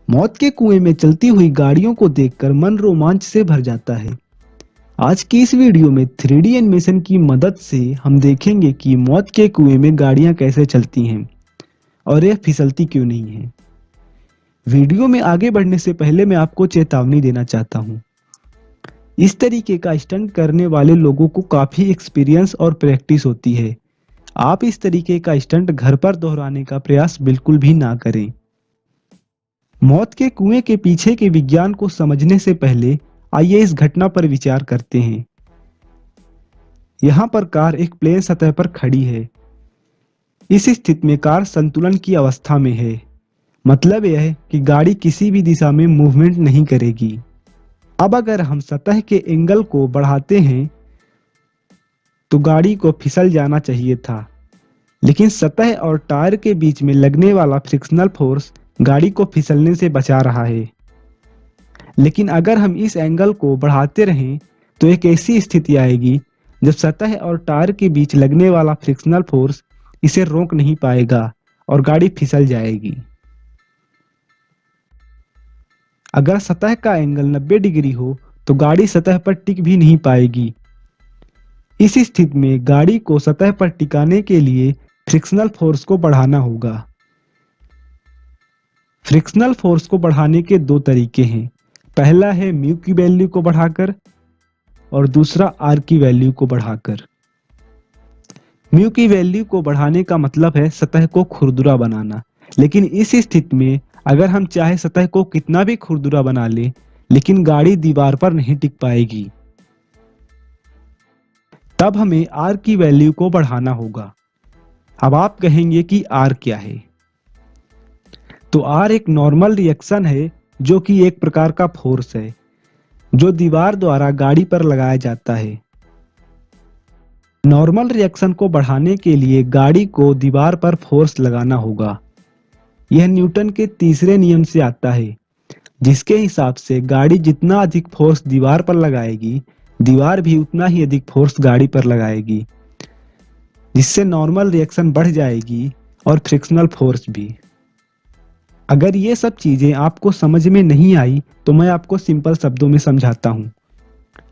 मौत के कुएं में चलती हुई गाड़ियों को देखकर मन रोमांच से भर जाता है। आज की इस वीडियो में 3D एनिमेशन की मदद से हम देखेंगे कि मौत के कुएं में गाड़ियां कैसे चलती हैं और यह फिसलती क्यों नहीं है। वीडियो में आगे बढ़ने से पहले मैं आपको चेतावनी देना चाहता हूं। इस तरीके का स्टंट करने वाले लोगों को काफी एक्सपीरियंस और प्रैक्टिस होती है। आप इस तरीके का स्टंट घर पर दोहराने का प्रयास बिल्कुल भी ना करें। मौत के कुएं के पीछे के विज्ञान को समझने से पहले आइए इस घटना पर विचार करते हैं। यहाँ पर कार एक प्लेन सतह पर खड़ी है। इस स्थिति में कार संतुलन की अवस्था में है। मतलब यह है कि गाड़ी किसी भी दिशा में मूवमेंट नहीं करेगी। अब अगर हम सतह के एंगल को बढ़ाते हैं तो गाड़ी को फिसल जाना चाहिए था, लेकिन सतह और टायर के बीच में लगने वाला फ्रिक्शनल फोर्स गाड़ी को फिसलने से बचा रहा है। लेकिन अगर हम इस एंगल को बढ़ाते रहें तो एक ऐसी स्थिति आएगी जब सतह और टायर के बीच लगने वाला फ्रिक्शनल फोर्स इसे रोक नहीं पाएगा और गाड़ी फिसल जाएगी। अगर सतह का एंगल 90 डिग्री हो तो गाड़ी सतह पर टिक भी नहीं पाएगी। इस स्थिति में गाड़ी को सतह पर टिकाने के लिए फ्रिक्शनल फोर्स को बढ़ाना होगा। फ्रिक्शनल फोर्स को बढ़ाने के दो तरीके हैं। पहला है म्यू की वैल्यू को बढ़ाकर और दूसरा आर की वैल्यू को बढ़ाकर। म्यू की वैल्यू को बढ़ाने का मतलब है सतह को खुरदुरा बनाना, लेकिन इस स्थिति में अगर हम चाहे सतह को कितना भी खुरदुरा बना ले, लेकिन गाड़ी दीवार पर नहीं टिक पाएगी। तब हमें आर की वैल्यू को बढ़ाना होगा। अब आप कहेंगे कि आर क्या है? तो आर एक नॉर्मल रिएक्शन है जो कि एक प्रकार का फोर्स है जो दीवार द्वारा गाड़ी पर लगाया जाता है। नॉर्मल रिएक्शन को बढ़ाने के लिए गाड़ी को दीवार पर फोर्स लगाना होगा। यह न्यूटन के तीसरे नियम से आता है, जिसके हिसाब से गाड़ी जितना अधिक फोर्स दीवार पर लगाएगी, दीवार भी उतना ही अधिक फोर्स गाड़ी पर लगाएगी, जिससे नॉर्मल रिएक्शन बढ़ जाएगी और फ्रिक्शनल फोर्स भी। अगर ये सब चीजें आपको समझ में नहीं आई तो मैं आपको सिंपल शब्दों में समझाता हूँ।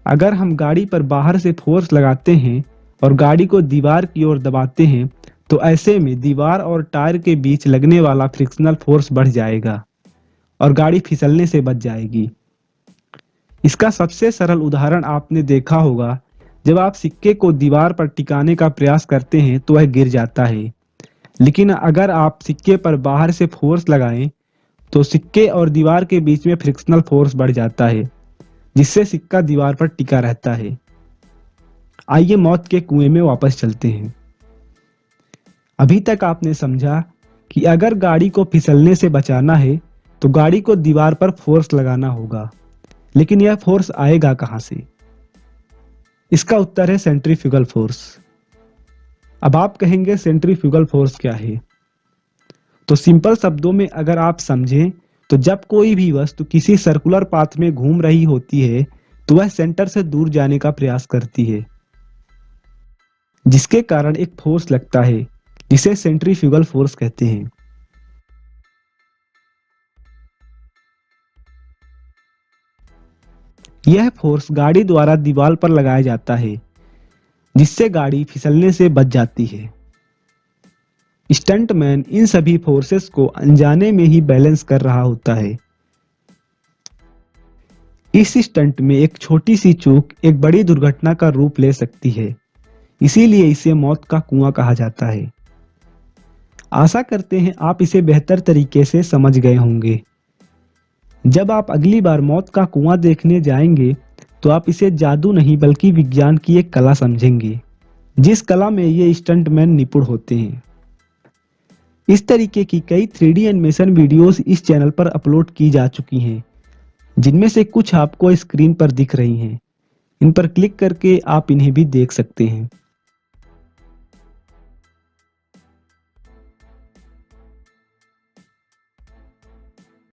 अगर हम गाड़ी पर बाहर से फोर्स लगाते हैं और गाड़ी को दीवार की ओर दबाते हैं तो ऐसे में दीवार और टायर के बीच लगने वाला फ्रिक्शनल फोर्स बढ़ जाएगा और गाड़ी फिसलने से बच जाएगी। इसका सबसे सरल उदाहरण आपने देखा होगा, जब आप सिक्के को दीवार पर टिकाने का प्रयास करते हैं तो वह गिर जाता है, लेकिन अगर आप सिक्के पर बाहर से फोर्स लगाएं तो सिक्के और दीवार के बीच में फ्रिक्शनल फोर्स बढ़ जाता है, जिससे सिक्का दीवार पर टिका रहता है। आइए मौत के कुएं में वापस चलते हैं। अभी तक आपने समझा कि अगर गाड़ी को फिसलने से बचाना है तो गाड़ी को दीवार पर फोर्स लगाना होगा, लेकिन यह फोर्स आएगा कहां से? इसका उत्तर है सेंट्रीफ्यूगल फोर्स। अब आप कहेंगे सेंट्रीफ्यूगल फोर्स क्या है? तो सिंपल शब्दों में अगर आप समझें तो जब कोई भी वस्तु किसी सर्कुलर पाथ में घूम रही होती है तो वह सेंटर से दूर जाने का प्रयास करती है, जिसके कारण एक फोर्स लगता है जिसे सेंट्रीफ्यूगल फोर्स कहते हैं। यह फोर्स गाड़ी द्वारा दीवार पर लगाया जाता है, जिससे गाड़ी फिसलने से बच जाती है। स्टंटमैन इन सभी फोर्सेस को अनजाने में ही बैलेंस कर रहा होता है। इस स्टंट में एक छोटी सी चूक एक बड़ी दुर्घटना का रूप ले सकती है, इसीलिए इसे मौत का कुआं कहा जाता है। आशा करते हैं आप इसे बेहतर तरीके से समझ गए होंगे। जब आप अगली बार मौत का कुआं देखने जाएंगे तो आप इसे जादू नहीं बल्कि विज्ञान की एक कला समझेंगे, जिस कला में ये स्टंटमैन निपुण होते हैं। इस तरीके की कई 3D एनिमेशन वीडियोस इस चैनल पर अपलोड की जा चुकी हैं, जिनमें से कुछ आपको स्क्रीन पर दिख रही हैं। इन पर क्लिक करके आप इन्हें भी देख सकते हैं।